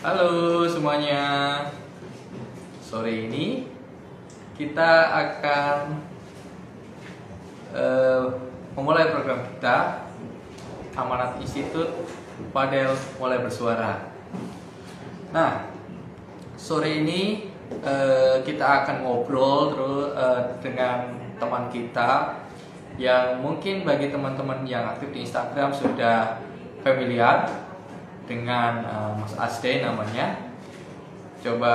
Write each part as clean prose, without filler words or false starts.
Halo semuanya, sore ini kita akan eh, memulai program kita Amanat Institut Fadel Mulai Bersuara. Nah, sore ini kita akan ngobrol terus dengan teman kita yang mungkin bagi teman-teman yang aktif di Instagram sudah familiar dengan Mas Asde namanya. Coba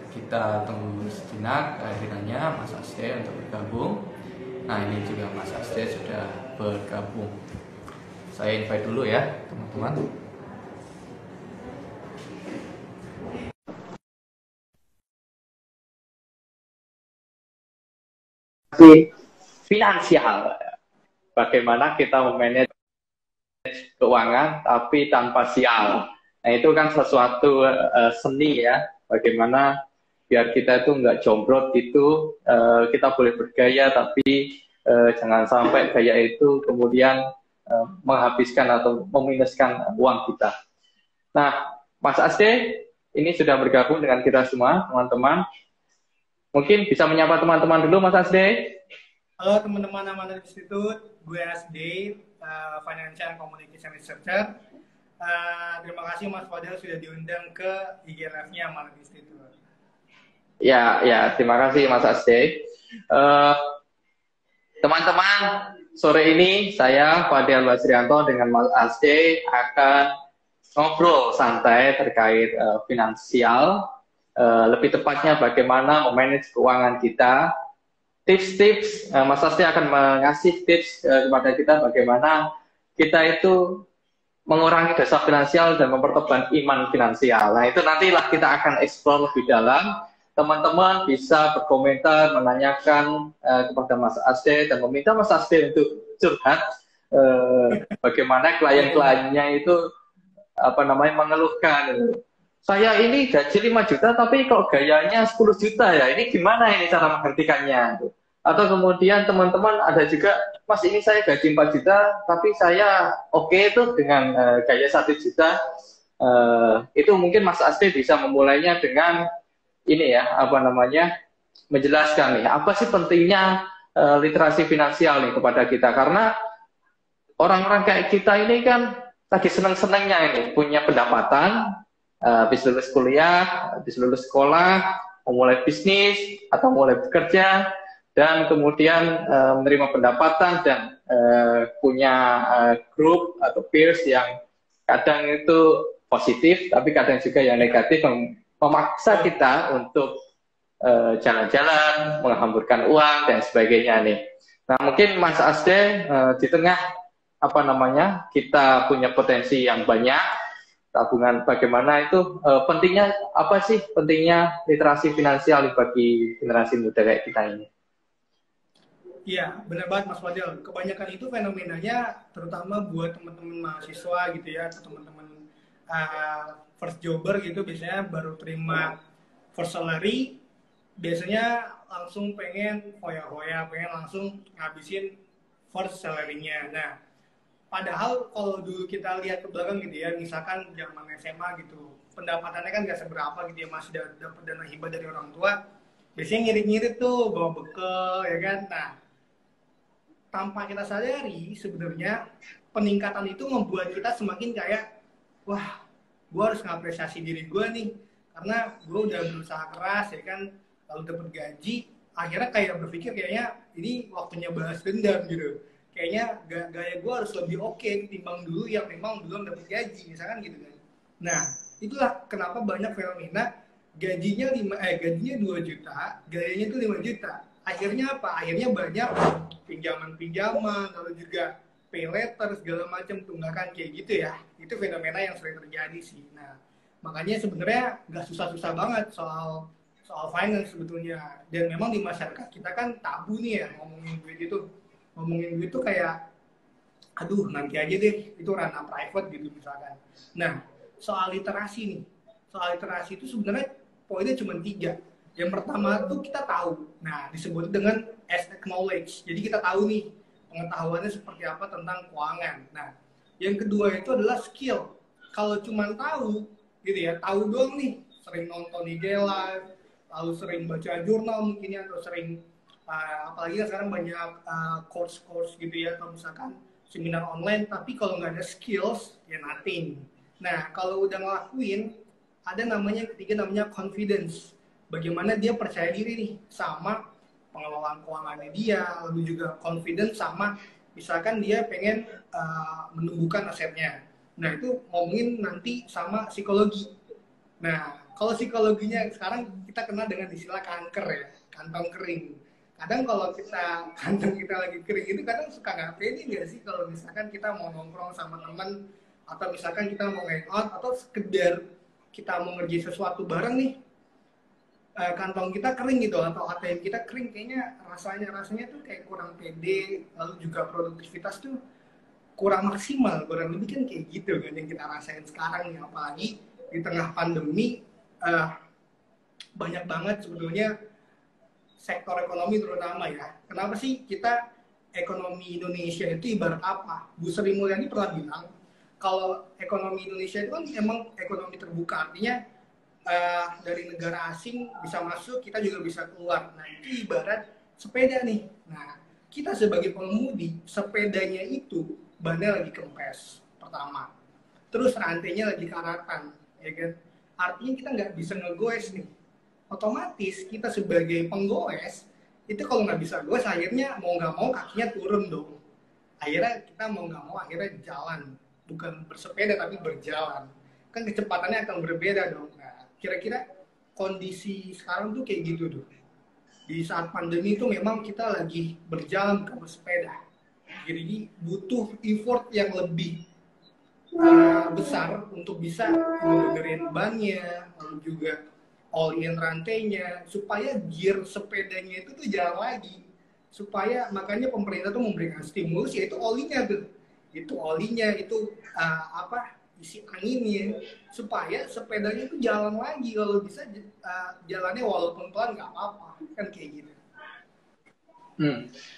kita tunggu sejenak kehadirannya Mas Asde untuk bergabung. Nah, ini juga Mas Asde sudah bergabung. Saya invite dulu ya teman-teman. Finansial. Bagaimana kita memanage keuangan tapi tanpa sial. Nah, itu kan sesuatu seni ya. Bagaimana biar kita itu nggak jombrot gitu, kita boleh bergaya tapi jangan sampai gaya itu kemudian menghabiskan atau meminuskan uang kita. Nah, Mas Asde ini sudah bergabung dengan kita semua, teman-teman. Mungkin bisa menyapa teman-teman dulu, Mas Asde. Halo teman-teman Amanat Institute, gue Asde, Financial and Communication Researcher. Terima kasih Mas Fadel sudah diundang ke IG Live-nya Amanat Institute. Ya, terima kasih Mas Asde. Teman-teman, sore ini saya Fadel Basrianto dengan Mas Asde akan ngobrol santai terkait finansial, lebih tepatnya bagaimana memanage keuangan kita. Tips-tips, Mas Asde akan mengasih tips kepada kita bagaimana kita itu mengurangi dosa finansial dan mempertemukan iman finansial. Nah, itu nantilah kita akan eksplor lebih dalam. Teman-teman bisa berkomentar, menanyakan kepada Mas Asde dan meminta Mas Asde untuk curhat bagaimana klien-kliennya itu mengeluhkan. Saya ini gaji 5 juta tapi kok gayanya 10 juta ya, ini gimana ini cara menghentikannya? Atau kemudian teman-teman ada juga, Mas ini saya gaji 4 juta tapi saya oke tuh dengan gaya 1 juta. Itu mungkin Mas Asde bisa memulainya dengan ini ya, menjelaskan nih, apa sih pentingnya literasi finansial nih kepada kita, karena orang-orang kayak kita ini kan lagi seneng-senengnya ini punya pendapatan, habis lulus kuliah, habis lulus sekolah, mau mulai bisnis atau mulai bekerja, dan kemudian menerima pendapatan dan punya grup atau peers yang kadang itu positif, tapi kadang juga yang negatif, memaksa kita untuk jalan-jalan, menghamburkan uang dan sebagainya nih. Nah, mungkin Mas Asde di tengah kita punya potensi yang banyak, tabungan bagaimana itu pentingnya apa sih pentingnya literasi finansial bagi generasi muda kayak kita ini? Iya, benar banget Mas Fadel. Kebanyakan itu fenomenanya terutama buat teman-teman mahasiswa gitu ya, atau teman-teman first jobber gitu, biasanya baru terima first salary, biasanya langsung pengen hoya-hoya, pengen langsung ngabisin first salary-nya. Nah, padahal kalau dulu kita lihat ke belakang gitu ya, misalkan zaman SMA gitu, pendapatannya kan nggak seberapa gitu ya, masih dapat dana hibah dari orang tua, biasanya ngirit-ngirit tuh, bawa bekal, ya kan. Nah, tanpa kita sadari sebenarnya peningkatan itu membuat kita semakin kayak, wah, gue harus ngapresiasi diri gue nih, karena gue udah berusaha keras, ya kan, lalu dapat gaji, akhirnya kayak berpikir kayaknya ini waktunya balas dendam gitu. Kayaknya gaya gue harus lebih oke ketimbang dulu yang memang belum dapat gaji, misalkan gitu kan. Nah, itulah kenapa banyak fenomena gajinya 2 juta, gayanya itu 5 juta. Akhirnya apa? Akhirnya banyak pinjaman-pinjaman, lalu juga pay letter, segala macam, tunggakan kayak gitu ya. Itu fenomena yang sering terjadi sih. Nah, makanya sebenarnya nggak susah-susah banget soal finance sebetulnya. Dan memang di masyarakat kita kan tabu nih ya ngomongin duit itu. Ngomongin duit tuh kayak, aduh nanti aja deh, itu ranah private gitu misalkan. Nah, soal literasi nih. Soal literasi itu sebenarnya poinnya cuma 3. Yang pertama tuh kita tahu. Nah, disebut dengan as acknowledge. Jadi kita tahu nih pengetahuannya seperti apa tentang keuangan. Nah, yang kedua itu adalah skill. Kalau cuma tahu gitu ya, tahu doang nih, sering nonton IG live, lalu sering baca jurnal mungkin ya, atau sering apalagi kan sekarang banyak course-course gitu ya, atau misalkan seminar online, tapi kalau nggak ada skills ya nothing. Nah kalau udah ngelakuin, ada namanya ketiga, namanya confidence. Bagaimana dia percaya diri nih sama pengelolaan keuangannya dia, lalu juga confidence sama misalkan dia pengen menumbuhkan asetnya. Nah itu ngomongin nanti sama psikologi. Nah kalau psikologinya sekarang kita kenal dengan istilah kanker ya, kantong kering. Kadang kalau kita kantong kita lagi kering itu kadang suka nggak pede nggak sih kalau misalkan kita mau nongkrong sama teman, atau misalkan kita mau hangout, atau sekedar kita mau ngerjain sesuatu bareng nih, kantong kita kering gitu, atau ATM kita kering, kayaknya rasanya tuh kayak kurang pede, lalu juga produktivitas tuh kurang maksimal, kurang lebih kan kayak gitu kan yang kita rasain sekarang nih, apalagi di tengah pandemi. Banyak banget sebetulnya sektor ekonomi terutama ya. Kenapa sih kita ekonomi Indonesia itu ibarat apa? Bu Sri Mulyani pernah bilang kalau ekonomi Indonesia itu kan emang ekonomi terbuka, artinya dari negara asing bisa masuk, kita juga bisa keluar. Nah itu ibarat sepeda nih. Nah kita sebagai pengemudi, sepedanya itu bannya lagi kempes pertama, terus rantainya lagi karatan, ya kan? Artinya kita nggak bisa ngegoes nih. Otomatis kita sebagai penggoes itu kalau nggak bisa goes, akhirnya mau nggak mau kakinya turun dong. Akhirnya kita mau nggak mau akhirnya jalan, bukan bersepeda tapi berjalan. Kan kecepatannya akan berbeda dong. Nah, kira-kira kondisi sekarang tuh kayak gitu tuh. Di saat pandemi itu memang kita lagi berjalan bukan bersepeda. Jadi butuh effort yang lebih besar untuk bisa ngebenerin bannya, lalu juga all in rantainya, supaya gear sepedanya itu tuh jalan lagi. Supaya makanya pemerintah tuh memberikan stimulus, yaitu olinya tuh. Itu olinya, itu isi anginnya, supaya sepedanya itu jalan lagi. Kalau bisa jalannya walaupun pelan nggak apa-apa, kan kayak gitu.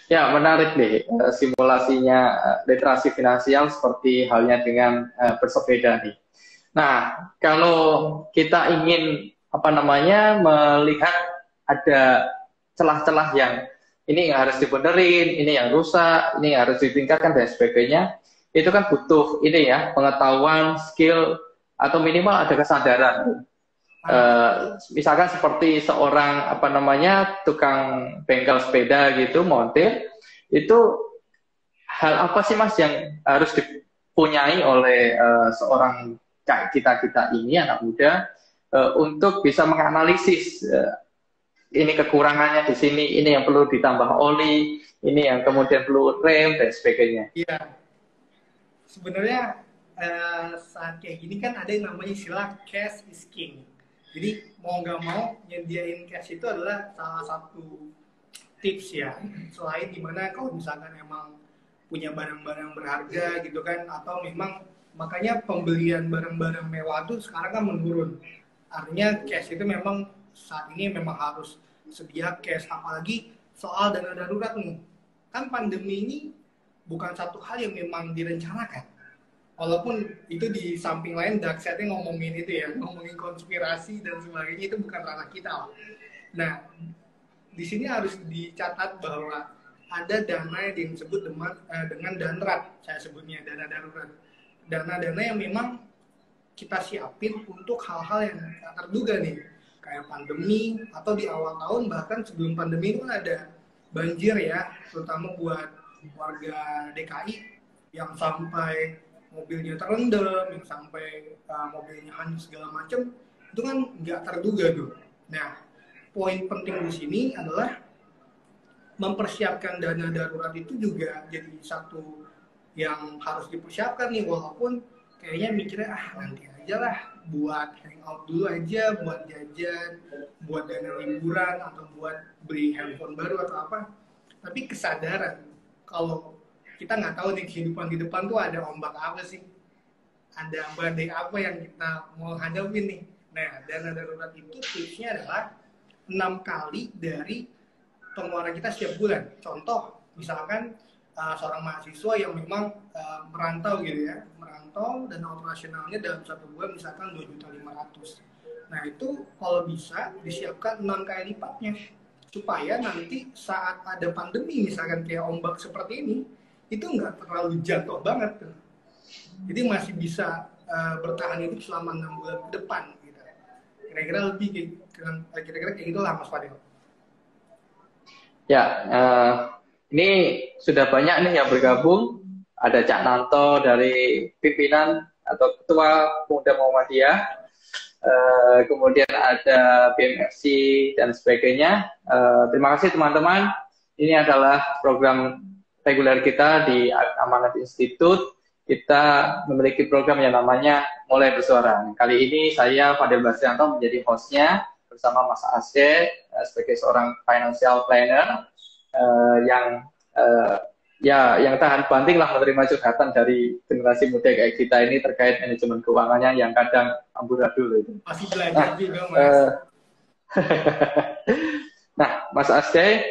Ya, menarik deh simulasinya literasi finansial seperti halnya dengan bersepeda nih. Nah, kalau kita ingin melihat ada celah-celah yang ini yang harus dibenerin, ini yang rusak, ini yang harus ditingkatkan dan sebagainya, itu kan butuh ini ya, pengetahuan, skill, atau minimal ada kesadaran. Misalkan seperti seorang tukang bengkel sepeda gitu, montir, itu hal apa sih Mas yang harus dipunyai oleh seorang kayak kita ini anak muda untuk bisa menganalisis ini kekurangannya di sini, ini yang perlu ditambah oli, ini yang kemudian perlu rem dan sebagainya. Iya, sebenarnya saat kayak gini kan ada yang namanya istilah cash is king. Jadi mau nggak mau nyediain cash itu adalah salah satu tips ya. Selain dimana kalau misalkan emang punya barang-barang berharga gitu kan, atau memang makanya pembelian barang-barang mewah tuh sekarang kan menurun. Artinya cash itu memang saat ini memang harus sedia cash, apalagi soal dana darurat nih. Kan pandemi ini bukan satu hal yang memang direncanakan. Walaupun itu di samping lain dark side-nya ngomongin itu ya, ngomongin konspirasi dan sebagainya, itu bukan ranah kita. Nah, di sini harus dicatat bahwa ada dana yang disebut dengan danrat, saya sebutnya dana darurat. Dana-dana yang memang kita siapin untuk hal-hal yang tak terduga nih, kayak pandemi, atau di awal tahun, bahkan sebelum pandemi itu ada banjir ya, terutama buat warga DKI yang sampai mobilnya terendam, yang sampai mobilnya hanyut segala macam, itu kan nggak terduga tuh. Nah, poin penting di sini adalah mempersiapkan dana darurat itu juga jadi satu yang harus dipersiapkan nih, walaupun kayaknya mikirnya nanti aja lah, buat hangout dulu aja, buat jajan, buat dana liburan, atau buat beli handphone baru atau apa. Tapi kesadaran kalau kita nggak tahu nih kehidupan di depan tuh ada ombak apa sih, ada badai apa yang kita mau hadapin nih. Nah, dana darurat itu tipsnya adalah 6 kali dari pengeluaran kita setiap bulan. Contoh, misalkan seorang mahasiswa yang memang merantau gitu ya, merantau dan operasionalnya dalam 1 bulan misalkan 2.500.000. Nah itu kalau bisa disiapkan 6 kali lipatnya supaya nanti saat ada pandemi misalkan kayak ombak seperti ini itu nggak terlalu jatuh banget tuh. Jadi masih bisa bertahan hidup selama 6 bulan ke depan gitu. Kira-kira lebih kira-kira kayak gitulah Mas Fadil. Ya, ini sudah banyak nih yang bergabung. Ada Cak Nanto dari pimpinan atau Ketua Pemuda Muhammadiyah, kemudian ada BMFC dan sebagainya. Terima kasih teman-teman. Ini adalah program reguler kita di Amanat Institute. Kita memiliki program yang namanya Mulai Bersuara. Kali ini saya Fadel Basrianto menjadi hostnya bersama Mas Asde sebagai seorang financial planner yang tahan banting lah menerima curhatan dari generasi muda kayak kita ini terkait manajemen keuangannya yang kadang amburadul itu. Masih belajar juga Mas. Nah, Mas Asde,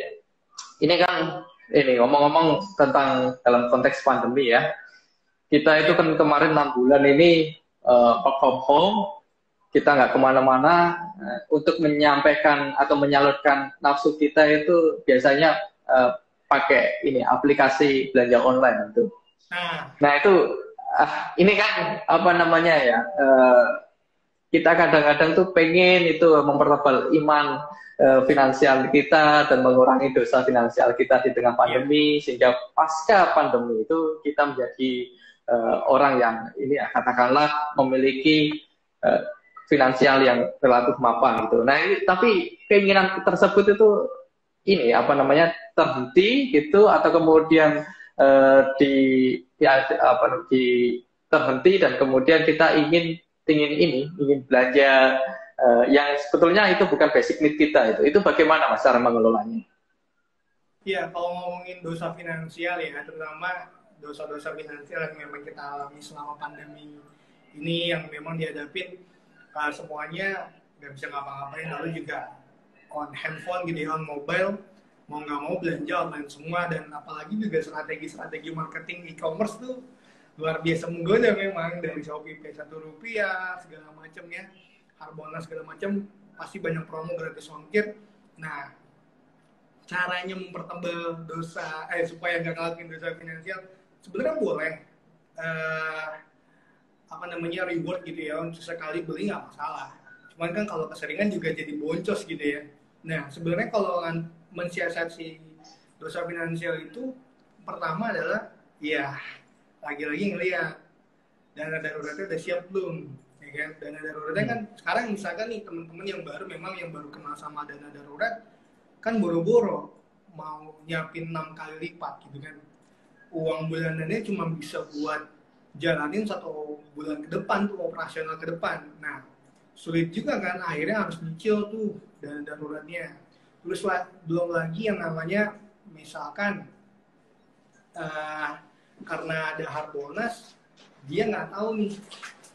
ini kan ngomong-ngomong tentang dalam konteks pandemi ya. Kita itu kan kemarin 6 bulan ini work from home, kita nggak kemana-mana, untuk menyampaikan atau menyalurkan nafsu kita itu biasanya pakai aplikasi belanja online itu. Nah itu ini kan apa namanya ya, kita kadang-kadang tuh pengen itu mempertebal iman finansial kita dan mengurangi dosa finansial kita di tengah pandemi, sehingga pasca pandemi itu kita menjadi orang yang katakanlah memiliki finansial yang relatif mapan gitu. Nah, tapi keinginan tersebut itu terhenti gitu, atau kemudian terhenti dan kemudian kita ingin belanja yang sebetulnya itu bukan basic need kita. Itu bagaimana Mas cara mengelolanya? Iya, kalau ngomongin dosa finansial ya, terutama dosa-dosa finansial yang memang kita alami selama pandemi ini, yang memang dihadapin semuanya nggak bisa ngapa-ngapain, lalu juga on handphone gitu ya, on mobile, mau nggak mau belanja online semua, dan apalagi juga strategi marketing e-commerce tuh luar biasa menggoda memang, dari Shopee Pay Rp1 segala macam ya, Harbolnas segala macam, pasti banyak promo gratis ongkir. Nah, caranya mempertebal dosa supaya nggak ngelakuin dosa finansial sebenarnya boleh reward gitu ya, untuk sekali beli nggak masalah. Cuman kan kalau keseringan juga jadi boncos gitu ya. Nah, sebenarnya kalau mensiasati dosa finansial itu, pertama adalah ya lagi-lagi ngeliat dana daruratnya udah siap belum, ya kan? Dana daruratnya kan sekarang misalkan nih teman-teman yang baru kenal sama dana darurat kan boro-boro mau nyiapin 6 kali lipat gitu kan. Uang bulanannya cuma bisa buat jalanin 1 bulan ke depan tuh, operasional ke depan. Nah, sulit juga kan, akhirnya harus nyicil tuh dana daruratnya. Terus belum lagi yang namanya misalkan karena ada Harbolnas, dia nggak tahu nih,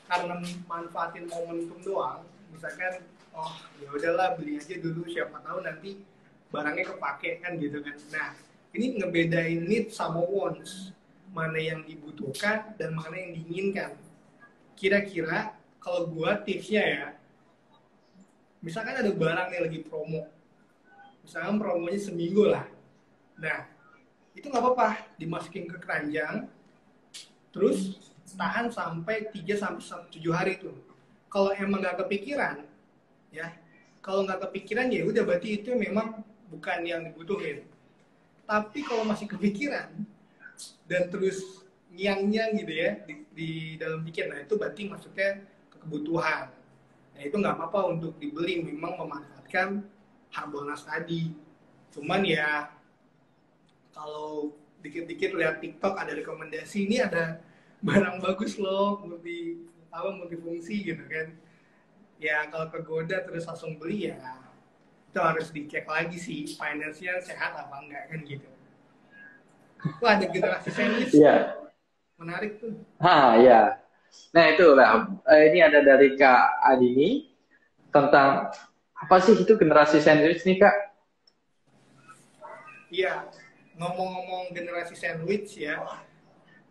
karena manfaatin momentum doang, misalkan ya udahlah beli aja dulu, siapa tahu nanti barangnya kepake kan gitu kan. Nah, ini ngebedain need sama wants, mana yang dibutuhkan dan mana yang diinginkan. Kira-kira kalau gua tipsnya ya, misalkan ada barang yang lagi promo, misalkan promonya seminggu lah, nah itu nggak apa-apa, dimasukin ke keranjang, terus tahan sampai 3-7 hari tuh. Kalau emang nggak kepikiran, ya kalau nggak kepikiran ya udah, berarti itu memang bukan yang dibutuhin. Tapi kalau masih kepikiran dan terus ngiang-ngiang gitu ya di dalam pikiran, nah itu berarti maksudnya kebutuhan. Nah itu nggak apa-apa untuk dibeli, memang memanfaatkan Harbolnas tadi. Cuman ya kalau dikit-dikit lihat TikTok ada rekomendasi, ini ada barang bagus loh, multifungsi gitu kan. Ya kalau kegoda terus langsung beli, ya itu harus dicek lagi sih finance-nya sehat apa enggak kan gitu. Wah, ada generasi sandwich. Iya. Menarik tuh. Ya. Nah itulah, ini ada dari Kak Adini tentang apa sih itu generasi sandwich nih Kak? Iya, ngomong-ngomong generasi sandwich ya,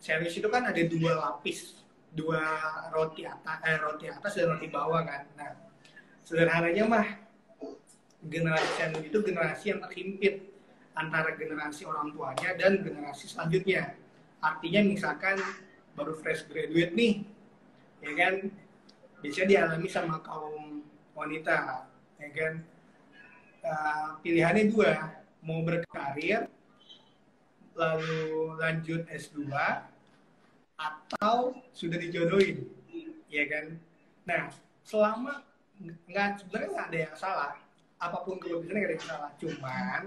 sandwich itu kan ada dua lapis, dua roti atas dan roti bawah kan. Nah, sederhananya mah generasi sandwich itu generasi yang terhimpit antara generasi orang tuanya dan generasi selanjutnya. Artinya misalkan baru fresh graduate nih, ya kan, biasanya dialami sama kaum wanita, ya kan. Pilihannya dua, mau berkarir lalu lanjut S2 atau sudah dijodohin, ya kan. Nah, selama sebenarnya nggak ada yang salah, apapun keputusannya nggak ada yang salah, cuman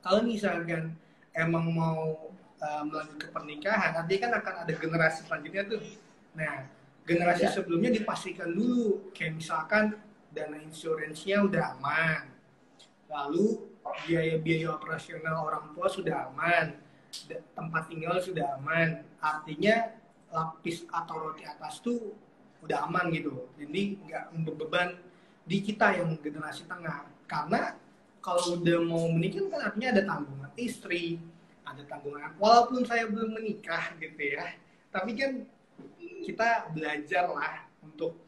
kalau misalkan emang mau melanjut ke pernikahan, nanti kan akan ada generasi selanjutnya tuh. Nah, generasi sebelumnya dipastikan dulu, kayak misalkan dana insuransinya udah aman, lalu biaya-biaya operasional orang tua sudah aman, tempat tinggal sudah aman, artinya lapis atau roti atas tuh udah aman gitu. Jadi nggak beban di kita yang generasi tengah. Karena kalau udah mau menikah kan artinya ada tanggungan istri, ada tanggungan. Walaupun saya belum menikah gitu ya, tapi kan kita belajar lah untuk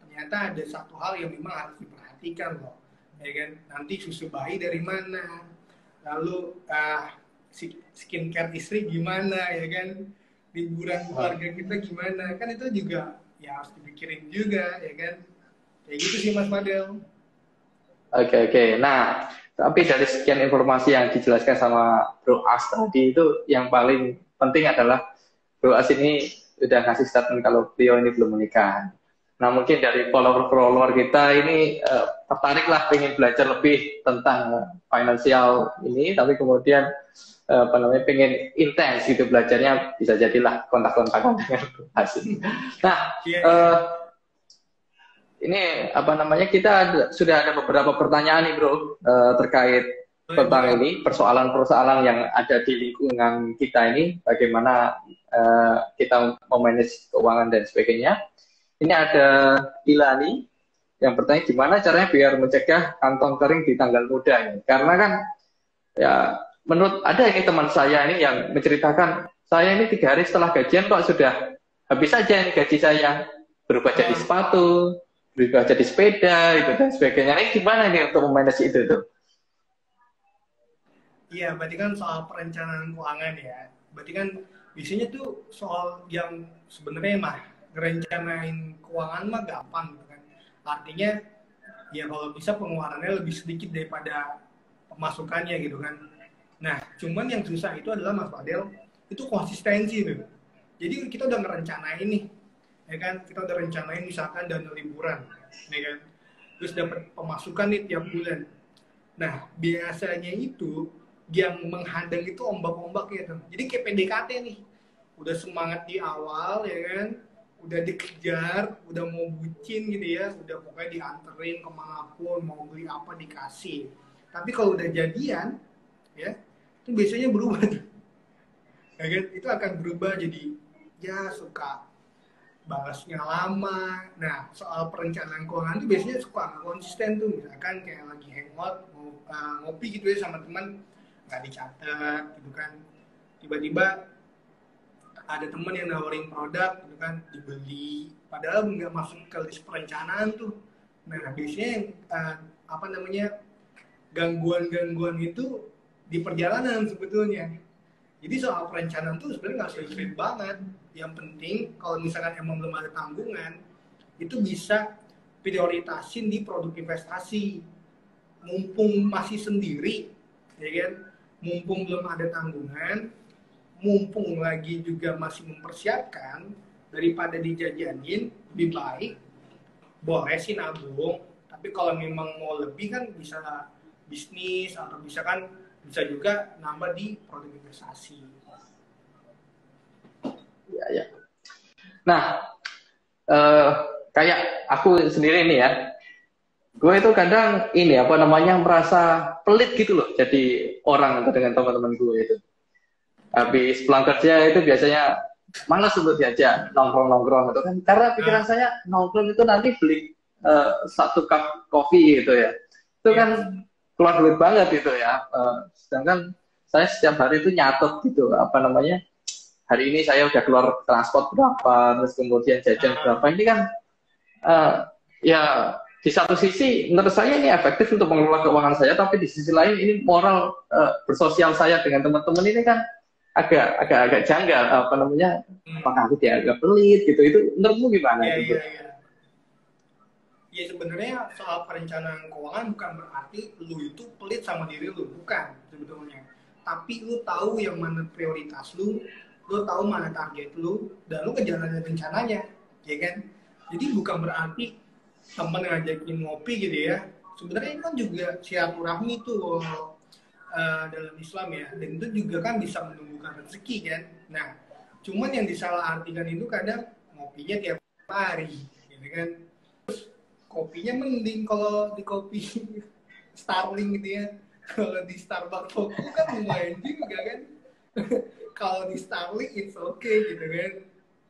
ternyata ada satu hal yang memang harus diperhatikan loh. Ya kan, nanti susu bayi dari mana, lalu skincare istri gimana, ya kan, liburan keluarga kita gimana, kan itu juga ya harus dipikirin juga, ya kan, kayak gitu sih Mas Fadel. Oke. Nah, tapi dari sekian informasi yang dijelaskan sama Bro As tadi, itu yang paling penting adalah Bro As ini udah ngasih statement kalau beliau ini belum menikah. Nah, mungkin dari follower kita ini tertarik lah pengen belajar lebih tentang finansial ini, tapi kemudian pengen intens gitu belajarnya, bisa jadilah kontak-kontakan dengan Bro As. Nah, ini kita sudah ada beberapa pertanyaan nih Bro, terkait tentang ini persoalan-persoalan yang ada di lingkungan kita ini, bagaimana kita memanage keuangan dan sebagainya. Ini ada Ilani yang bertanya, gimana caranya biar mencegah kantong kering di tanggal muda ini? Karena kan ya menurut ada ini teman saya ini yang menceritakan, saya ini 3 hari setelah gajian kok sudah habis saja ini gaji saya, berubah jadi sepatu, berubah jadi sepeda, itu dan sebagainya. Ini gimana ini untuk memanage itu tuh? Iya, berarti kan soal perencanaan keuangan ya. Berarti kan biasanya tuh soal yang sebenarnya mah ngerencanain keuangan mah gampang gitu kan. Artinya ya kalau bisa pengeluarannya lebih sedikit daripada pemasukannya gitu kan. Nah, cuman yang susah itu adalah Mas Fadel, itu konsistensi tuh. Jadi kita udah ngerencanain nih, ya kan? Kita udah rencanain misalkan dana liburan, ya kan? Terus dapat pemasukan nih tiap bulan. Nah, biasanya itu yang menghadang itu ombak-ombaknya tuh. Jadi kayak PDKT nih. Udah semangat di awal, ya kan? Udah dikejar, udah mau bucin gitu ya, udah pokoknya dianterin kemanapun, mau beli apa dikasih. Tapi kalau udah jadian, ya, itu biasanya berubah. Ya kan? Itu akan berubah jadi, ya suka balasnya lama. Nah, soal perencanaan keuangan itu biasanya suka nggak konsisten tuh. Misalkan kayak lagi hangout, ngopi gitu ya sama teman, nggak dicatat gitu kan. Tiba-tiba ada temen yang nawarin produk gitu kan, dibeli padahal nggak masuk ke list perencanaan tuh. Nah, biasanya gangguan-gangguan itu di perjalanan sebetulnya. Jadi soal perencanaan tuh sebenarnya nggak sulit banget. Yang penting kalau misalkan emang belum ada tanggungan, itu bisa prioritasin di produk investasi. Mumpung masih sendiri, ya kan, mumpung belum ada tanggungan, mumpung lagi juga masih mempersiapkan, daripada dijajanin, lebih baik boleh sih nabung, tapi kalau memang mau lebih kan bisa bisnis, atau bisa juga nambah di produk investasi. Ya. Nah, kayak aku sendiri nih ya, gue itu kadang merasa pelit gitu loh jadi orang dengan teman-teman gue itu. Habis pulang kerja itu biasanya malas untuk diajak nongkrong gitu kan, karena pikiran saya nongkrong itu nanti beli 1 cup kopi gitu ya, itu kan keluar duit banget gitu ya. Sedangkan saya setiap hari itu nyatet gitu, apa namanya, hari ini saya udah keluar transport berapa, terus kemudian jajan berapa. Ini kan ya di satu sisi menurut saya ini efektif untuk mengelola keuangan saya, tapi di sisi lain ini moral bersosial saya dengan teman-teman ini kan agak janggal, apa namanya, apakah aku dianggap pelit gitu. Itu menurutmu gimana? Iya, iya, iya. Ya sebenarnya soal perencanaan keuangan bukan berarti lu itu pelit sama diri lu, bukan sebetulnya. Tapi lu tahu yang mana prioritas lu tahu mana target lu, dan lu ngejalanin rencananya, ya kan? Jadi bukan berarti temen ngajakin ngopi gitu ya. Sebenarnya itu kan juga silaturahmi tuh dalam Islam ya, dan itu juga kan bisa menumbuhkan rezeki kan. Nah, cuman yang disalahartikan itu kadang ngopinya tiap hari, gitu kan. Kopinya mending kalau di kopi Starling gitu ya. Kalau di Starbucks Toko kan lumayan juga kan. Kalau di Starling it's okay gitu kan.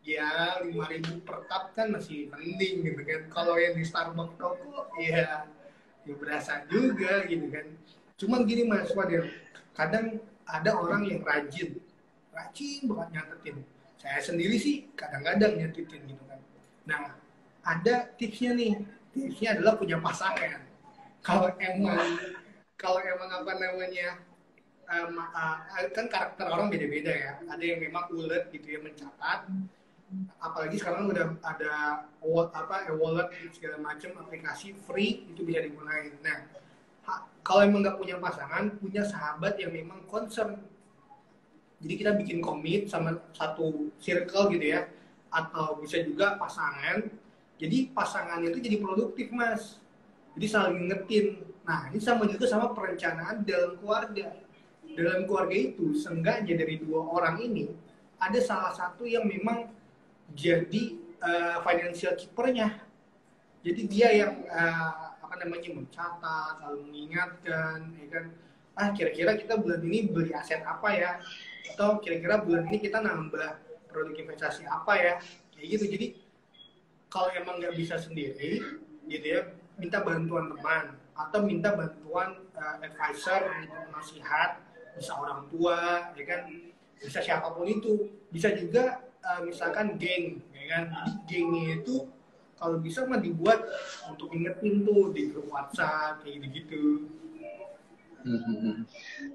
Ya 5.000 per cup kan masih mending gitu kan. Kalau yang di Starbucks Toko ya berasa juga gitu kan. Cuman gini Mas Fadil, kadang ada orang yang rajin banget nyatetin. Saya sendiri sih kadang-kadang nyatetin gitu kan. Nah, ada tipsnya nih. Tipsnya adalah punya pasangan. Kalau emang apa namanya, kan karakter orang beda-beda ya. Ada yang memang ulet gitu ya, mencatat. Apalagi sekarang udah ada e-wallet segala macam aplikasi free itu bisa digunakan. Nah, kalau emang nggak punya pasangan, punya sahabat yang memang concern. Jadi kita bikin komit sama satu circle gitu ya, atau bisa juga pasangan. Jadi pasangannya itu jadi produktif Mas. Jadi saling ngingetin. Nah ini sama juga sama perencanaan dalam keluarga. Dalam keluarga itu seenggaknya dari 2 orang ini ada salah satu yang memang jadi financial keeper-nya. Jadi dia yang mencatat, lalu mengingatkan, ya kan? Kira-kira kita bulan ini beli aset apa ya? Atau kira-kira bulan ini kita nambah produk investasi apa ya? Kayak gitu. Jadi kalau emang nggak bisa sendiri, gitu ya, minta bantuan teman atau minta bantuan advisor, nasihat, bisa orang tua, ya kan, bisa siapapun itu, bisa juga misalkan geng, ya kan, jadi gengnya itu kalau bisa mah dibuat untuk ingetin tuh di grup WhatsApp kayak gitu.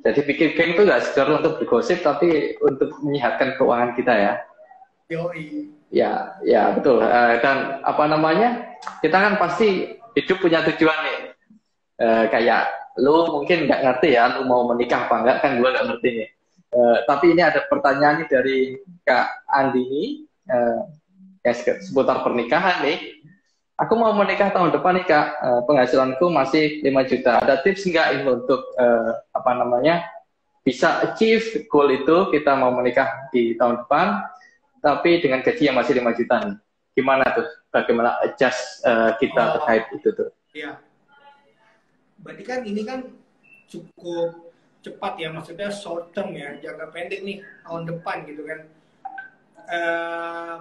Jadi bikin geng itu nggak sekedar untuk bergosip, tapi untuk menyehatkan keuangan kita ya. Yoi. Ya betul. Dan apa namanya, kita kan pasti hidup punya tujuan nih. Kayak lu mungkin nggak ngerti ya, lu mau menikah apa enggak, kan gue nggak ngerti nih. Tapi ini ada pertanyaan nih dari Kak Andini, seputar pernikahan nih. Aku mau menikah tahun depan nih Kak, penghasilanku masih 5 juta. Ada tips nggak ini untuk bisa achieve goal itu, kita mau menikah di tahun depan, tapi dengan gaji yang masih 5 juta nih. Gimana tuh? Bagaimana adjust kita terkait itu tuh? Iya. Berarti kan ini kan cukup cepat ya, maksudnya short term ya, jangka pendek nih, tahun depan gitu kan.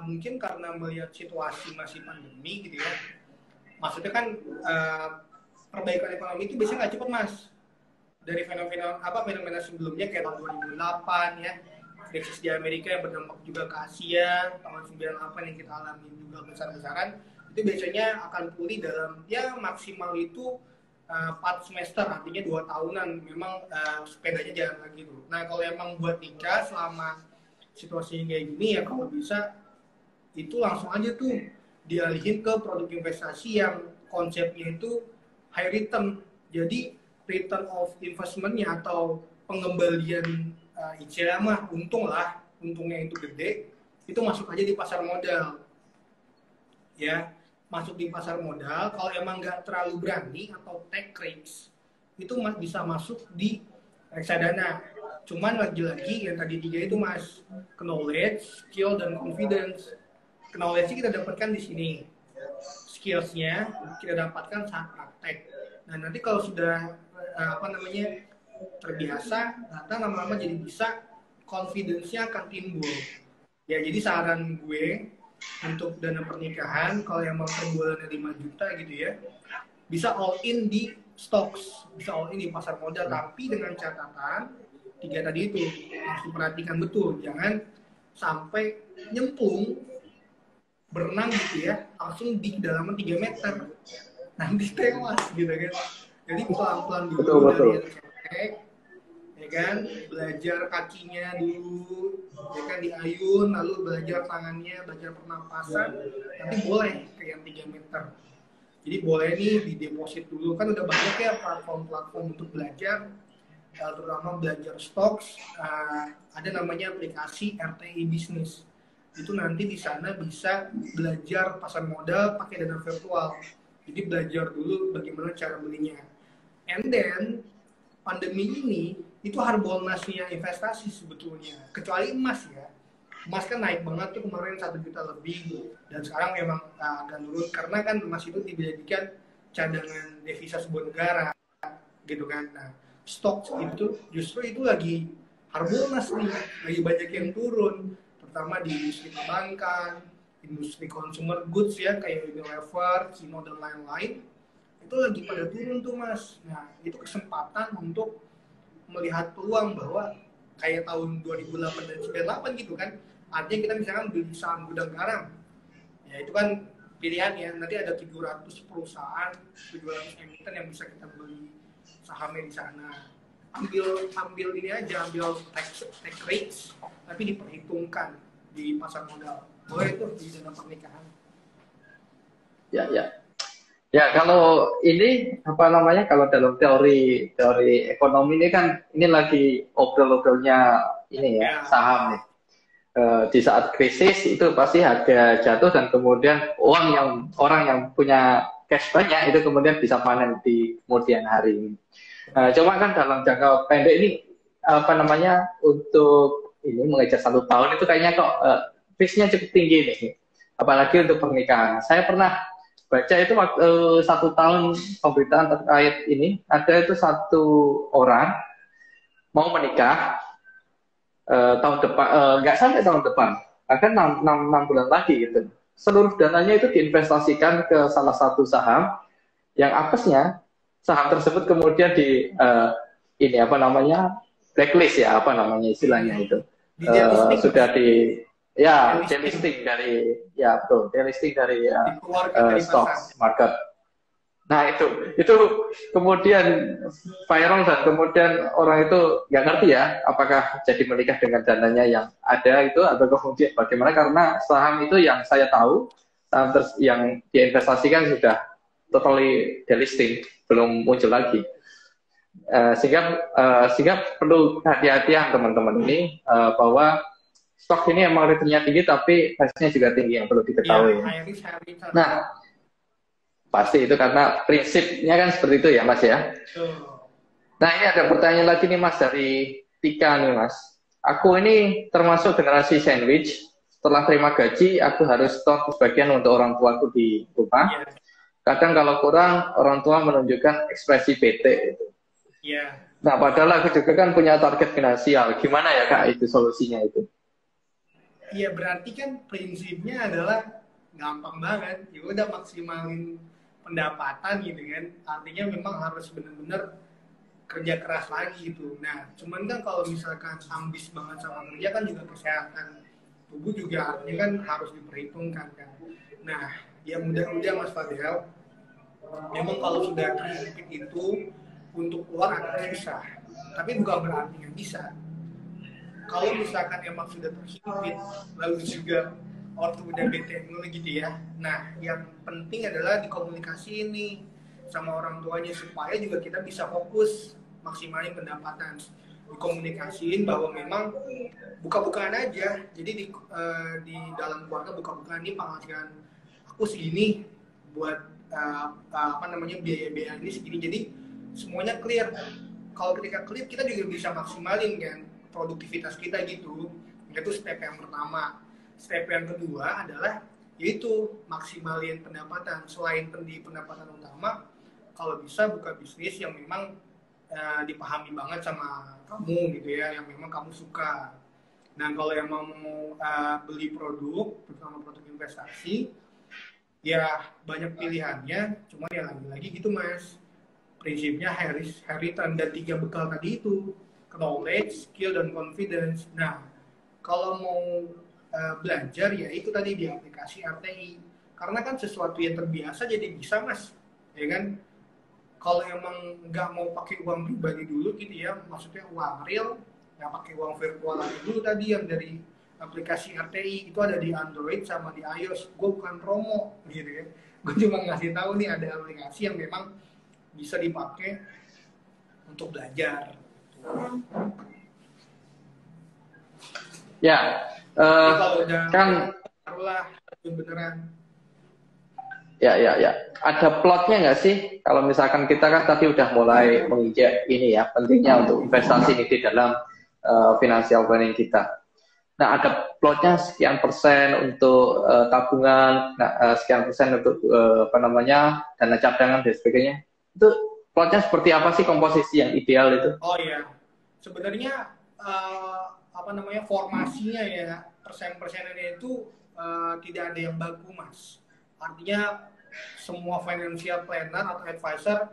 Mungkin karena melihat situasi masih pandemi gitu ya. Maksudnya kan perbaikan ekonomi itu biasanya nggak cepat Mas. Dari fenomena sebelumnya kayak tahun 2008 ya. Krisis di Amerika yang berdampak juga ke Asia, tahun 98 yang kita alami juga besar-besaran, itu biasanya akan pulih dalam ya maksimal itu 4 semester, artinya 2 tahunan, memang sepedanya jalan lagi tuh. Nah kalau emang buat nikah selama situasi kayak gini ya, kalau bisa itu langsung aja tuh dialihin ke produk investasi yang konsepnya itu high return. Jadi return of investment-nya atau pengembalian ICA mah untungnya itu gede, itu masuk aja di pasar modal ya, masuk di pasar modal. Kalau emang nggak terlalu berani atau take risks, itu bisa masuk di reksadana. Cuman lagi-lagi yang tadi 3 itu Mas, knowledge, skill, dan confidence. Knowledge kita dapatkan di sini, skills-nya kita dapatkan saat praktek. Nah nanti kalau sudah terbiasa, data lama-lama jadi bisa, confidence-nya akan timbul. Ya jadi saran gue untuk dana pernikahan, kalau yang mau per bulannya 5 juta gitu ya, bisa all in di stocks, bisa all in di pasar modal, tapi dengan catatan tiga tadi itu harus diperhatikan betul, jangan sampai nyemplung berenang gitu ya langsung di kedalaman 3 meter, nanti tewas gitu kan. Jadi pelan-pelan dulu Betul, betul. dari refleks, ya kan, belajar kakinya dulu, ya kan, diayun, lalu belajar tangannya, belajar pernapasan, nanti boleh ke yang 3 meter. Jadi boleh nih di deposit dulu, kan udah banyak ya platform-platform untuk belajar, terutama belajar stocks, ada namanya aplikasi RTI Business. Itu nanti di sana bisa belajar pasar modal pakai dana virtual. Jadi belajar dulu bagaimana cara belinya. And then pandemi ini itu harbolnasnya investasi sebetulnya, kecuali emas ya. Emas kan naik banget tuh kemarin 1 juta lebih, dan sekarang memang agak turun karena kan emas itu dijadikan cadangan devisa sebuah negara gitu kan. Nah, stok itu justru itu lagi harbolnas nih, lagi banyak yang turun, terutama di industri perbankan, industri consumer goods ya kayak Unilever, Kino dan lain-lain. Itu lagi pada turun tuh Mas. Nah, itu kesempatan untuk melihat peluang bahwa kayak tahun 2008 dan 98 gitu kan. Artinya kita misalkan beli saham gudang garam. Ya itu kan pilihan ya. Nanti ada 700 perusahaan, 700 emiten yang bisa kita beli sahamnya di sana. Ambil ini aja, ambil tax rates, tapi diperhitungkan di pasar modal. Boleh itu di dana pernikahan. Ya, ya. Ya, kalau ini apa namanya, kalau dalam teori ekonomi ini kan ini lagi obrol-obrolnya ini ya, saham nih. Di saat krisis itu pasti harga jatuh dan kemudian orang yang punya cash banyak itu kemudian bisa panen di kemudian hari. Cuma kan dalam jangka pendek ini apa namanya, untuk ini mengejar 1 tahun itu kayaknya kok risknya cukup tinggi nih, apalagi untuk pernikahan. Saya pernah baca itu waktu 1 tahun pemberitaan terkait ini, ada itu 1 orang mau menikah tahun depan, nggak sampai tahun depan, akan 6 bulan lagi gitu. Seluruh dananya itu diinvestasikan ke salah satu saham, yang apesnya saham tersebut kemudian ini apa namanya, blacklist ya, apa namanya istilahnya itu, sudah di delisting dari, ya betul, delisting dari stock market. Nah itu kemudian viral dan kemudian orang itu nggak ngerti ya apakah jadi menikah dengan dananya yang ada itu atau kemudian bagaimana, karena saham itu yang saya tahu saham yang diinvestasikan sudah totally delisting, belum muncul lagi. Sehingga perlu hati-hatian teman-teman ini, bahwa stok ini emang returnnya tinggi tapi price-nya juga tinggi, yang perlu diketahui. Nah, pasti itu karena prinsipnya kan seperti itu ya Mas ya. Nah, ini ada pertanyaan lagi nih Mas dari Tika nih Mas. Aku ini termasuk generasi sandwich. Setelah terima gaji, aku harus store sebagian untuk orang tuaku di rumah. Kadang kalau kurang, orang tua menunjukkan ekspresi bete itu. Nah, padahal aku juga kan punya target finansial. Gimana ya Kak itu solusinya itu? Iya, berarti kan prinsipnya adalah gampang banget. Ya udah maksimalin pendapatan gitu kan. Artinya memang harus benar-benar kerja keras lagi gitu. Nah, cuman kan kalau misalkan ambis banget sama kerja kan juga kesehatan tubuh juga artinya kan harus diperhitungkan kan. Nah, ya mudah-mudahan Mas Fadel, memang kalau sudah terhimpit itu untuk keluar agak susah. Tapi bukan berarti nggak bisa. Kalau misalkan emang sudah terhimpit, lalu juga waktu udah bete dulu gitu ya. Nah, yang penting adalah dikomunikasi ini sama orang tuanya supaya juga kita bisa fokus maksimalin pendapatan. Dikomunikasiin bahwa memang buka-bukaan aja. Jadi di dalam keluarga buka-bukaan ini penghasilan aku segini buat biaya-biaya ini segini. Jadi semuanya clear. Kalau ketika clear kita juga bisa maksimalin kan produktivitas kita gitu. Itu step yang pertama. Step yang kedua adalah yaitu maksimalin pendapatan. Selain di pendapatan utama, kalau bisa buka bisnis yang memang dipahami banget sama kamu gitu ya, yang memang kamu suka. Nah, kalau yang mau beli produk, terutama produk investasi, ya banyak pilihannya. Cuma ya lagi-lagi gitu Mas, prinsipnya high risk, high return, dan 3 bekal tadi itu. knowledge, skill, dan confidence. Nah, kalau mau belajar ya itu tadi di aplikasi RTI. Karena kan sesuatu yang terbiasa jadi bisa mas, ya kan? Kalau emang nggak mau pakai uang pribadi dulu gitu ya, maksudnya uang real, ya pakai uang virtual aja dulu tadi yang dari aplikasi RTI itu ada di Android sama di iOS. Gue bukan promo gitu ya, gue cuma ngasih tahu nih ada aplikasi yang memang bisa dipakai untuk belajar. Ya, Kalau udah kan taruhlah beneran. ya. Ada plotnya nggak sih? Kalau misalkan kita kan tadi udah mulai menginjak ini ya, pentingnya untuk investasi ini di dalam financial planning kita. Nah, ada plotnya sekian persen untuk tabungan, sekian persen untuk dana cadangan dan sebagainya. Itu plotnya seperti apa sih komposisi yang ideal itu? Oh iya, sebenarnya formasinya ya persen-persennya itu tidak ada yang baku mas. Artinya semua financial planner atau advisor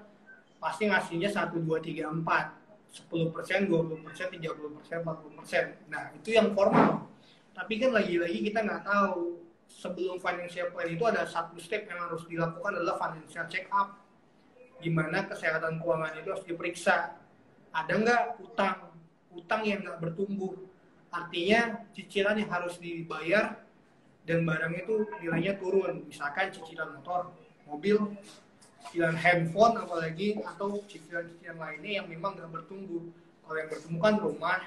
pasti ngasihnya 1, 2, 3, 4 10%, 20%, 30%, 40%. Nah itu yang formal. Tapi kan lagi-lagi kita nggak tahu sebelum financial plan itu ada satu step yang harus dilakukan adalah financial check up, di mana kesehatan keuangan itu harus diperiksa. Ada nggak utang yang nggak bertumbuh, artinya cicilan yang harus dibayar dan barang itu nilainya turun, misalkan cicilan motor, mobil, cicilan handphone apalagi, atau cicilan-cicilan lainnya yang memang nggak bertumbuh. Kalau yang bertumbuh kan rumah,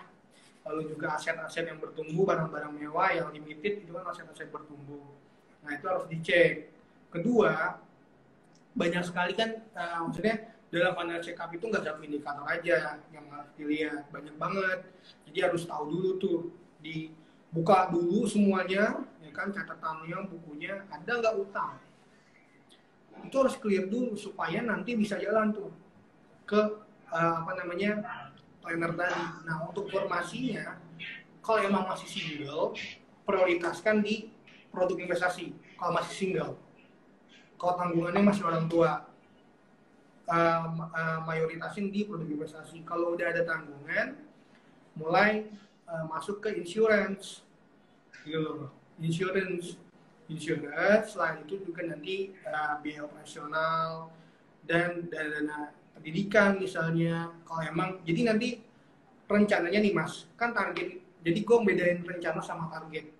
lalu juga aset-aset yang bertumbuh, barang-barang mewah yang limited itu kan aset-aset bertumbuh. Nah itu harus dicek. Kedua, banyak sekali kan maksudnya dalam financial check up itu nggak satu indikator aja yang harus dilihat, banyak banget. Jadi harus tahu dulu tuh, dibuka dulu semuanya, ya kan, catatannya, bukunya, ada nggak utang. Itu harus clear dulu supaya nanti bisa jalan tuh ke planner tadi. Nah untuk formasinya, kalau emang masih single, prioritaskan di produk investasi. Kalau masih single, kalau tanggungannya masih orang tua, mayoritasin di produk investasi. Kalau udah ada tanggungan, mulai masuk ke insurance, gitu loh. Insurance, selain itu juga nanti biaya operasional dan dana pendidikan misalnya. Kalau emang, jadi nanti rencananya nih mas, kan target. Jadi gue bedain rencana sama target.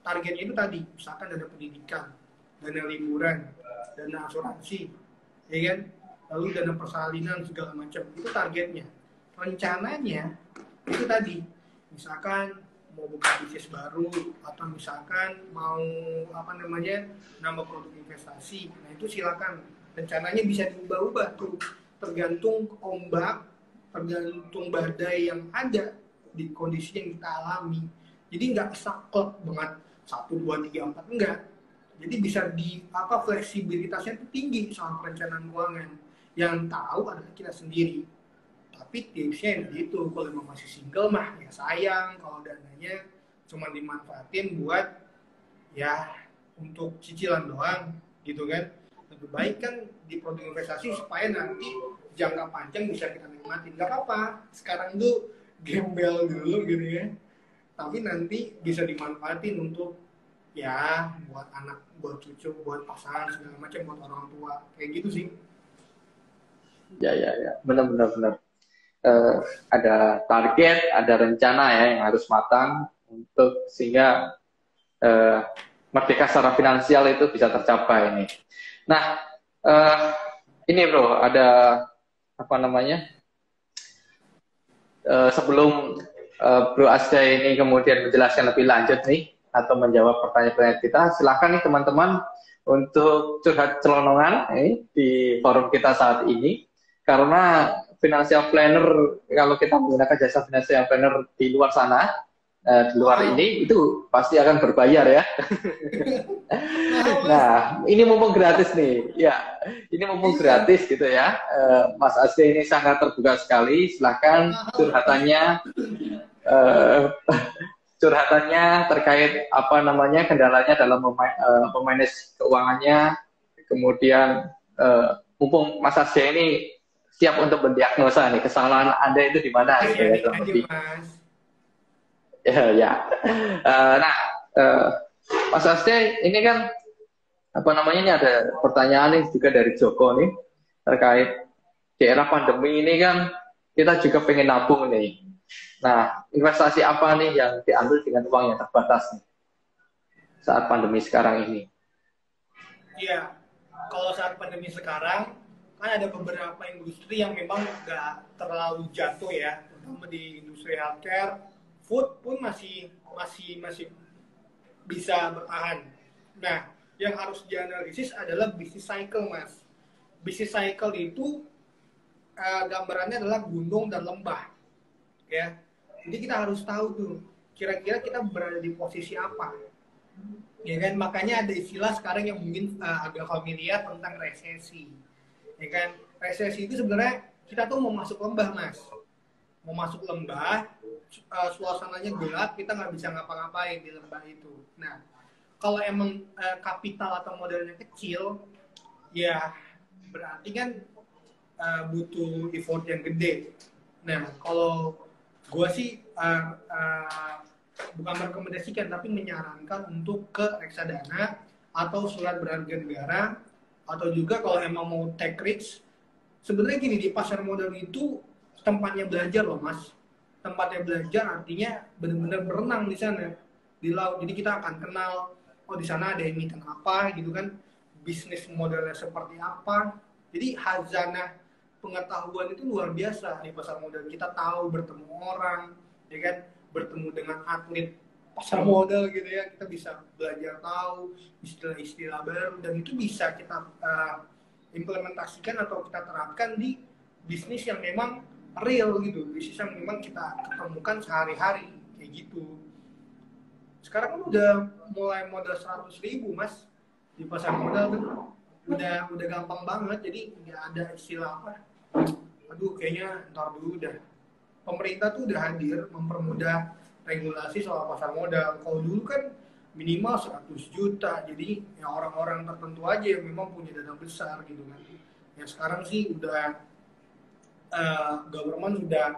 Targetnya itu tadi, misalkan dana pendidikan, dana liburan, dana asuransi, ya kan? Lalu dana persalinan segala macam, itu targetnya. Rencananya itu tadi, misalkan mau buka bisnis baru atau misalkan mau nambah produk investasi, nah itu silakan. Rencananya bisa diubah-ubah tuh, tergantung ombak, tergantung badai yang ada di kondisi yang kita alami. Jadi nggak saklek banget 1, 2, 3, 4, enggak. Jadi bisa fleksibilitasnya itu tinggi soal perencanaan keuangan. Yang tahu adalah kita sendiri. Tapi tipsnya gitu, kalau memang masih single mah ya sayang kalau dananya cuma dimanfaatin buat ya untuk cicilan doang gitu kan. Lebih baik kan di produk investasi supaya nanti jangka panjang bisa kita nikmatin. Gak apa-apa, sekarang tuh gembel dulu gitu ya, tapi nanti bisa dimanfaatin untuk ya buat anak, buat cucu, buat pasangan segala macam, buat orang tua, kayak gitu sih. Ya, benar. Ada target, ada rencana ya yang harus matang untuk sehingga merdeka secara finansial itu bisa tercapai ini. Nah, ini bro, ada sebelum Bro Asda ini kemudian menjelaskan lebih lanjut nih atau menjawab pertanyaan-pertanyaan kita, silakan nih teman-teman untuk curhat celonongan di forum kita saat ini, karena financial planner, kalau kita menggunakan jasa financial planner di luar sana, di luar ini, itu pasti akan berbayar ya. Nah, ini mumpung gratis nih, ya, ini mumpung gratis gitu ya. Mas Asda ini sangat terbuka sekali, silahkan curhatannya terkait kendalanya dalam memanage keuangannya. Kemudian mumpung Mas Asda ini siap untuk mendiagnosa nih kesalahan Anda itu di mana gitu ya. Mas. Ya. Nah, Mas Asde, ini kan apa namanya, ini ada pertanyaan nih juga dari Joko nih terkait di era pandemi ini kan kita juga pengen nabung nih. Nah, investasi apa nih yang diambil dengan uang yang terbatas nih saat pandemi sekarang ini? Iya, kalau saat pandemi sekarang kan ada beberapa industri yang memang nggak terlalu jatuh ya, terutama di industri healthcare, food pun masih bisa bertahan. Nah, yang harus dianalisis adalah business cycle, Mas. Business cycle itu gambarannya adalah gunung dan lembah, ya. Jadi kita harus tahu tuh, kira-kira kita berada di posisi apa, ya kan? Makanya ada istilah sekarang yang mungkin agak familiar tentang resesi, ya kan? Resesi itu sebenarnya kita tuh mau masuk lembah, Mas. Mau masuk lembah, suasananya gelap, kita nggak bisa ngapa-ngapain di lembah itu. Nah, kalau emang kapital atau modalnya kecil, ya berarti kan butuh effort yang gede. Nah, kalau gue sih bukan merekomendasikan, tapi menyarankan untuk ke reksadana atau surat berharga negara, atau juga kalau emang mau take risk, sebenarnya gini, di pasar modal itu tempatnya belajar loh, Mas. Tempatnya belajar artinya benar-benar berenang di sana, di laut. Jadi kita akan kenal, oh di sana ada emiten apa gitu kan, bisnis modelnya seperti apa. Jadi hazanah pengetahuan itu luar biasa di pasar modal. Kita tahu bertemu orang, ya kan, bertemu dengan atlet pasar modal gitu ya, kita bisa belajar tahu istilah-istilah baru, dan itu bisa kita implementasikan atau kita terapkan di bisnis yang memang real gitu, bisnis yang memang kita ketemukan sehari-hari kayak gitu. Sekarang kan udah mulai modal 100.000, Mas, di pasar modal tuh udah gampang banget. Jadi nggak ada istilah apa, aduh kayaknya ntar dulu dah. Pemerintah tuh udah hadir mempermudah regulasi soal pasar modal. Kalau dulu kan minimal 100 juta, jadi ya orang-orang tertentu aja yang memang punya dana besar gitu kan. Ya sekarang sih udah government sudah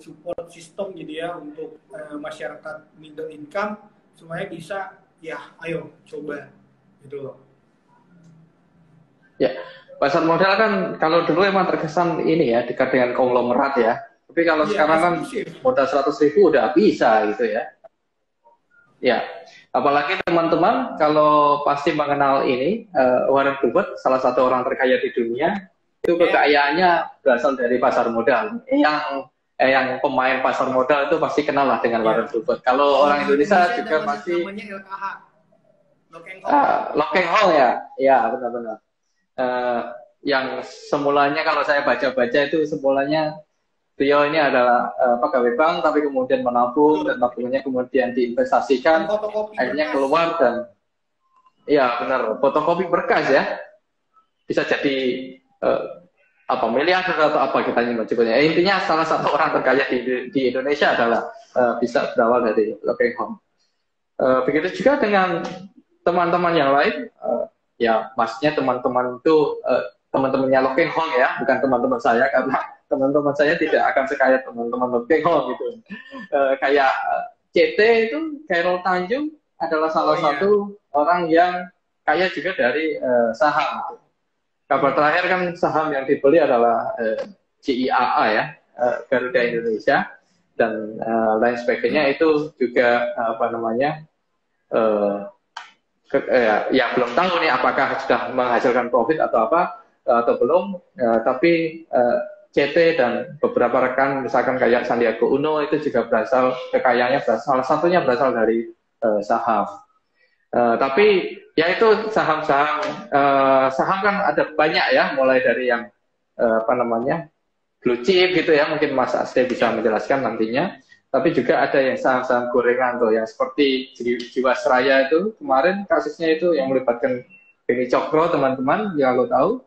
support sistem gitu ya untuk masyarakat middle income supaya bisa, ya ayo coba gitu loh. Ya, pasar modal kan kalau dulu emang terkesan ini ya, dekat dengan konglomerat ya. Tapi kalau sekarang kan modal 100.000 udah bisa gitu ya. Ya, apalagi teman-teman kalau pasti mengenal ini Warren Buffett, salah satu orang terkaya di dunia, itu kekayaannya berasal dari pasar modal. Yang pemain pasar modal itu pasti kenal lah dengan Warren Buffett. Kalau orang Indonesia juga pasti Lock and Hall ya benar-benar. Yang semulanya kalau saya baca-baca itu semulanya beliau ini adalah pegawai bank, tapi kemudian menabung dan tabungannya kemudian diinvestasikan, akhirnya keluar dan ya benar, fotokopi berkas ya, bisa jadi miliarder atau apa kita menyebutnya. Intinya salah satu orang terkaya di Indonesia adalah bisa berawal dari Lock and Hall. Begitu juga dengan teman-teman yang lain, ya maksudnya teman-teman itu teman-temannya Lock and Hall ya, bukan teman-teman saya, karena teman-teman saya tidak akan sekaya teman-teman Lock and Hall gitu. Kayak CT itu, Khairul Tanjung adalah salah satu orang yang kaya juga dari saham. Gitu. Kabar terakhir kan saham yang dibeli adalah GIAA ya, Garuda Indonesia, dan lain sebagainya. Itu juga ya belum tahu nih apakah sudah menghasilkan profit atau apa atau belum, tapi CT dan beberapa rekan misalkan kayak Sandiaga Uno itu juga kekayaannya salah satunya berasal dari saham. Tapi ya itu saham kan ada banyak ya, mulai dari yang blue chip gitu ya, mungkin Mas Asde bisa menjelaskan nantinya. Tapi juga ada yang saham-saham gorengan tuh, yang seperti Jiwasraya itu kemarin kasusnya itu yang melibatkan Beni Cokro, teman-teman yang lo tahu.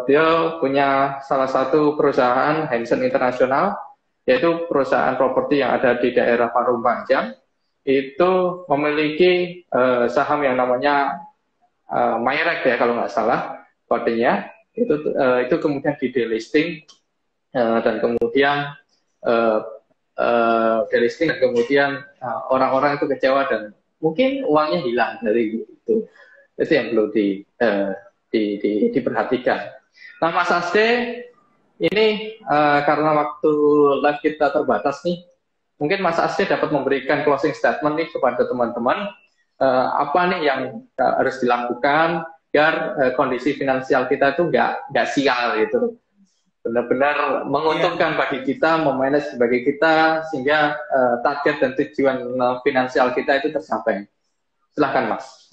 Beliau punya salah satu perusahaan Hansen Internasional, yaitu perusahaan properti yang ada di daerah Parung Panjang. Itu memiliki saham yang namanya Mayrek ya kalau nggak salah kodenya. Itu kemudian di delisting dan kemudian delisting, dan kemudian orang-orang itu kecewa dan mungkin uangnya hilang dari itu yang perlu diperhatikan. Nah, Mas Asde, ini karena waktu live kita terbatas nih, mungkin Mas Asde dapat memberikan closing statement nih kepada teman-teman, apa nih yang harus dilakukan biar kondisi finansial kita itu nggak sial gitu, benar-benar menguntungkan bagi kita, memanage bagi kita, sehingga target dan tujuan finansial kita itu tercapai. Silahkan, Mas.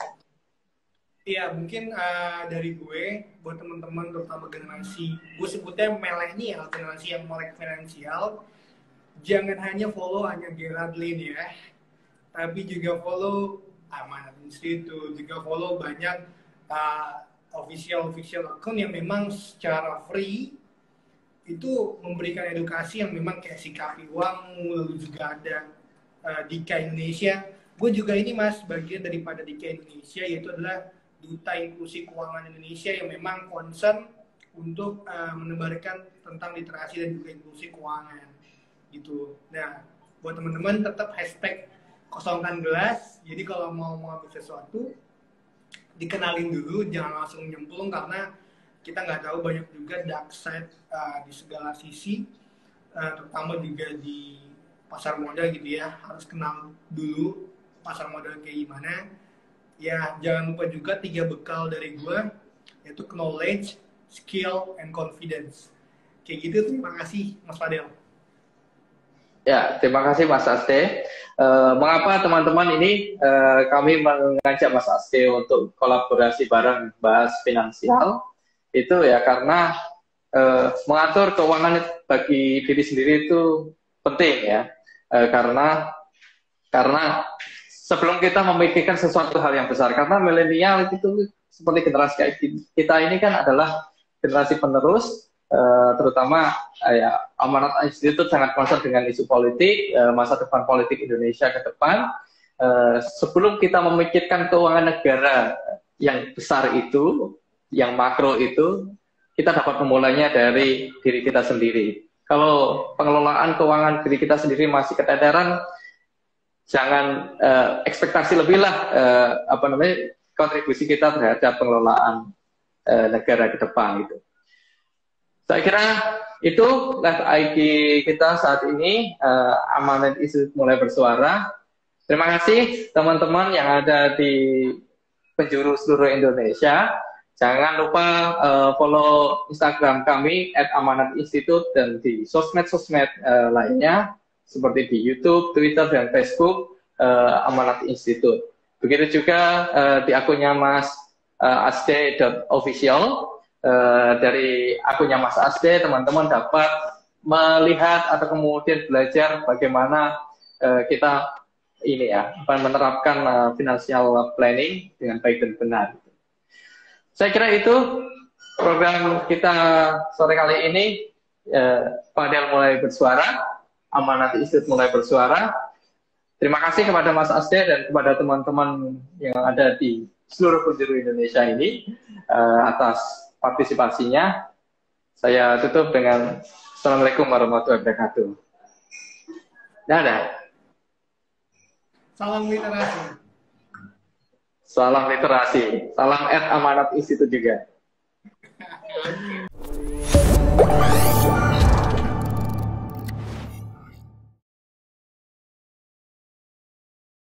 Iya, mungkin dari gue, buat teman-teman terutama generasi, gue sebutnya milenial, generasi yang melek finansial, jangan hanya follow hanya Gerard Lin ya, tapi juga follow Amanat Institute, juga follow banyak official account yang memang secara free itu memberikan edukasi yang memang kayak si Kavi Wang, lalu juga ada Dika Indonesia. Gue juga ini Mas, bagian daripada Dika Indonesia, yaitu adalah Duta Inklusi Keuangan Indonesia yang memang concern untuk menebarkan tentang literasi dan juga inklusi keuangan gitu. Nah, buat teman-teman tetap hashtag kosongkan gelas. Jadi kalau mau mengambil sesuatu, dikenalin dulu, jangan langsung nyemplung karena kita nggak tahu, banyak juga dark side di segala sisi, terutama juga di pasar modal gitu ya. Harus kenal dulu pasar modal kayak gimana. Ya, jangan lupa juga 3 bekal dari gue, yaitu knowledge, skill, and confidence. Kayak gitu, terima kasih Mas Fadel. Ya, terima kasih Mas Asde. Mengapa teman-teman ini kami mengajak Mas Asde untuk kolaborasi bareng bahas finansial? Itu ya karena mengatur keuangan bagi diri sendiri itu penting ya, karena sebelum kita memikirkan sesuatu hal yang besar, karena milenial itu seperti generasi kayak kita ini kan adalah generasi penerus, terutama ya Amanat Institute sangat concern dengan isu politik, masa depan politik Indonesia ke depan. Sebelum kita memikirkan keuangan negara yang besar itu, yang makro itu, kita dapat memulainya dari diri kita sendiri. Kalau pengelolaan keuangan diri kita sendiri masih keteteran, jangan ekspektasi lebih lah kontribusi kita terhadap pengelolaan negara ke depan itu. Saya kira itu live IG kita saat ini, Amanat Institute mulai bersuara. Terima kasih teman-teman yang ada di penjuru seluruh Indonesia. Jangan lupa follow Instagram kami @amanatinstitute dan di sosmed-sosmed lainnya seperti di YouTube, Twitter, dan Facebook Amanat Institute. Begitu juga di akunnya Mas Asde.official. Dari akunnya Mas Asde, teman-teman dapat melihat atau kemudian belajar bagaimana kita ini ya menerapkan financial planning dengan baik dan benar. Saya kira itu program kita sore kali ini. Fadel mulai bersuara, Amanat Institute mulai bersuara. Terima kasih kepada Mas Asde dan kepada teman-teman yang ada di seluruh penjuru Indonesia ini atas partisipasinya. Saya tutup dengan Assalamualaikum warahmatullahi wabarakatuh. Dadah. Salam literasi. Salam literasi. Salam Amanat Institute juga. Oke.